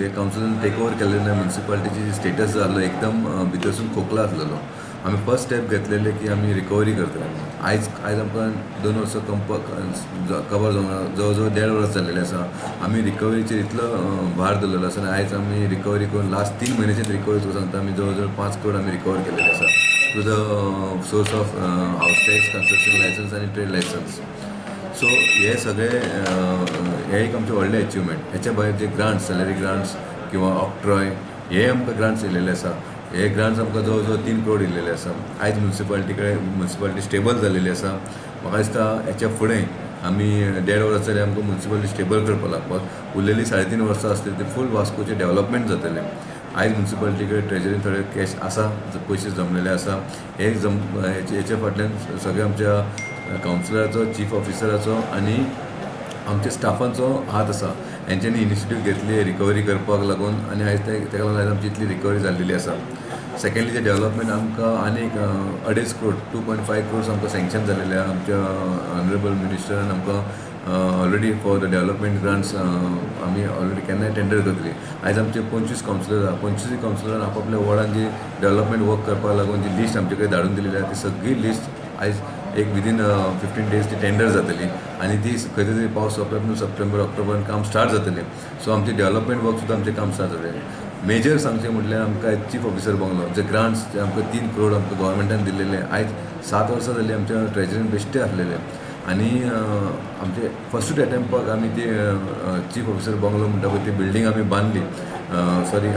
कावन्सिलान take over केल्ले म्युनिसिपालिटीची status जालो एकदम भितरसून खोकला आसलेलो. आमी फर्स्ट स्टेप घेतलेले की आमी रिकवरी करतले. आयज आमकां 2 वर्सां कवर जावंक जवळ जवळ 1.5 वर्स जाल्लेले आसा. आमी रिकवरीचेर इतलो भार दवरलेलो आसा आनी आयज आमी रिकवरी करून लास्ट 3 म्हयन्याचेर रिकवरी तुका सांगता आमी जवळ जवळ 5 करोड आमी रिकवर केलेले आसा to the source of house tax, construction licence आनी ट्रेड लायसन्स. सो हे सगळे हे एक आमचे व्हडले अचिवमेंट. हेच्या भायर जे ग्रांट्स, सॅलरी ग्रांट्स किंवा ऑक्ट्रॉय हे आमकां ग्रांट्स येयलेले आसा. हे ग्रांट्स आमकां जवळ जवळ 3 करोड येयलेले आसा. आयज म्युनिसिपालिटी स्टेबल जाल्लेली आसा. म्हाका दिसता हेच्या फुडें आमी 1.5 वर्स जाल्यार आमकां म्युनिसिपालिटी स्टेबल करपाक लागपाक उरलेली 3.5 वर्सां आसतली ते फूल वास्कोचे डेव्हलपमेंट जातले. आयज म्युनिसिपालिटी कडेन ट्रेजरीन थोडे कॅश आसा, पयशे जमलेले आसा. हेच्या फाटल्यान सगळे आमच्या कावन्सिलराचो, चीफ ऑफिसराचो आनी आमच्या स्टाफांचो हात आसा. हेंच्यांनी इनिशिएटीव घेतली रिकवरी करपाक लागून आनी आयज तेका लागून आयज आमची इतली रिकवरी जाल्लेली आसा. सेकंडली जे डेव्हलपमेंट आमकां आनीक 2.5 करोड 2.5 करोड्स आमकां सँक्शन जाल्लेले आसा. आमच्या ऑनरेबल मिनिस्टरान आमकां already for the development grants आमी ऑलरेडी केन्नाय टेंडर करतली. आयज आमचे 25 कावन्सिलर आसा. 25 कावन्सिलरान आपापल्या वॉर्डान जी डेव्हलपमेंट वर्क करपाक लागून जी लिस्ट आमचे कडेन धाडून दिलेली आसा ती सगळी लिस्ट आयज एक विदीन 15 डेज ती टेंडर जातली आनी ती खंय तरी पावस सोंपल्यार सप्टेंबर ऑक्टोबरान काम स्टार्ट जातलें. सो आमचे डेव्हलपमेंट वर्क सुद्दां आमचें काम स्टार्ट जातलें. मेजर सांगचें म्हटल्यार आमकां चीफ ऑफिसर बंगलो जे ग्रांट्स जे आमकां 3 करोड आमकां गव्हर्मेंटान दिल्लेले आयज 7 वर्सां जाल्ली आमच्या ट्रेजरीन बेश्टे आसलेले आनी आमचे फर्स्ट एटेम्पाक आमी ती चीफ ऑफिसर बंगलो म्हणटा पळय ती बिल्डींग आमी बांदली.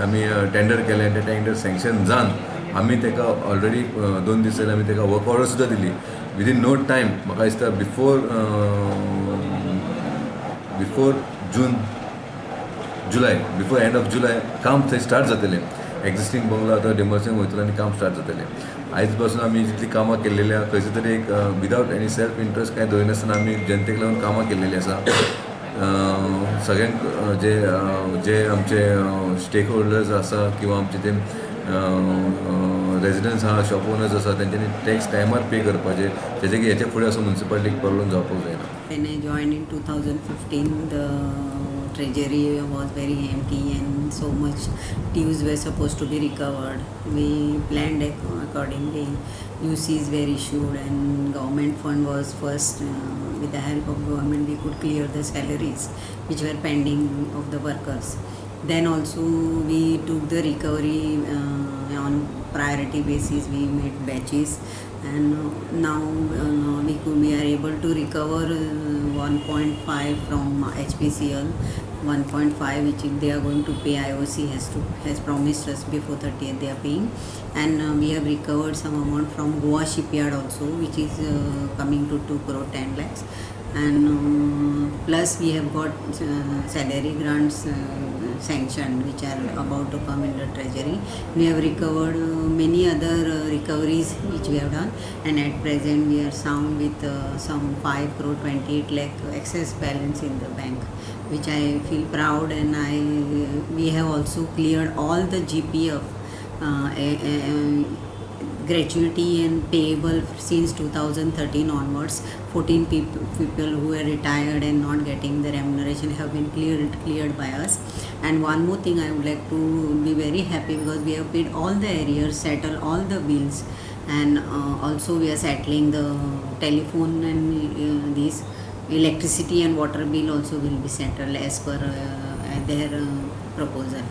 आमी टेंडर केलें, तें टेंडर सँक्शन जावन आमी तेका ऑलरेडी 2 दीस जाले आमी तेका वर्क ऑर्डर सुद्दां दिली. विदीन नो टायम म्हाका दिसता बिफोर एंड ऑफ जुलाय काम थंय स्टार्ट जातलें. एक्झिस्टींग बंगलो आतां डिमॉलिशन वयतलो आनी काम स्टार्ट जातलें. आयज पासून आमी जितली कामां केल्लेली आसा खंयचे तरी एक विदावट एनी सेल्फ इंट्रस्ट कांय दवरिनासतना आमी जनतेक लागून कामां केल्लेली आसा. सगळ्यांक जे आमचे स्टेक होल्डर्स आसा किंवा आमचे ते रेजिडंट्स आहा, शॉप ओनर्स आसा तेंच्यांनी टॅक्स टायमार पे करपाचे जेचे की हेचे फुडें असो म्युनिसिपालिटीक प्रॉब्लेम जावपाक जायना. When I joined in 2015, the treasury was very empty and so much dues were supposed to be recovered. We planned accordingly. UCs were issued and government fund was first. With the help of government, we could clear the salaries which were pending of the workers. Then also we took the recovery on priority basis. We made batches and now we are able to recover 1.5 from HPCL, 1.5 which they are going to pay. IOC has promised us before 30th they are paying, and we have recovered some amount from Goa shipyard also, which is coming to 2 crore 10 lakhs, and plus we have got salary grants sanctioned which are about to come in the treasury. We have recovered many other recoveries which we have done, and at present we are sound with some 5 crore 28 lakh excess balance in the bank, which I feel proud. And we have also cleared all the GPF gratuity and payable since 2013 onwards. 14 people who are retired and not getting the remuneration have been cleared by us. And one more thing, I would like to be very happy because we have paid all the arrears, settled all the bills, and also we are settling the telephone and these electricity and water bill also will be settled as per their proposal.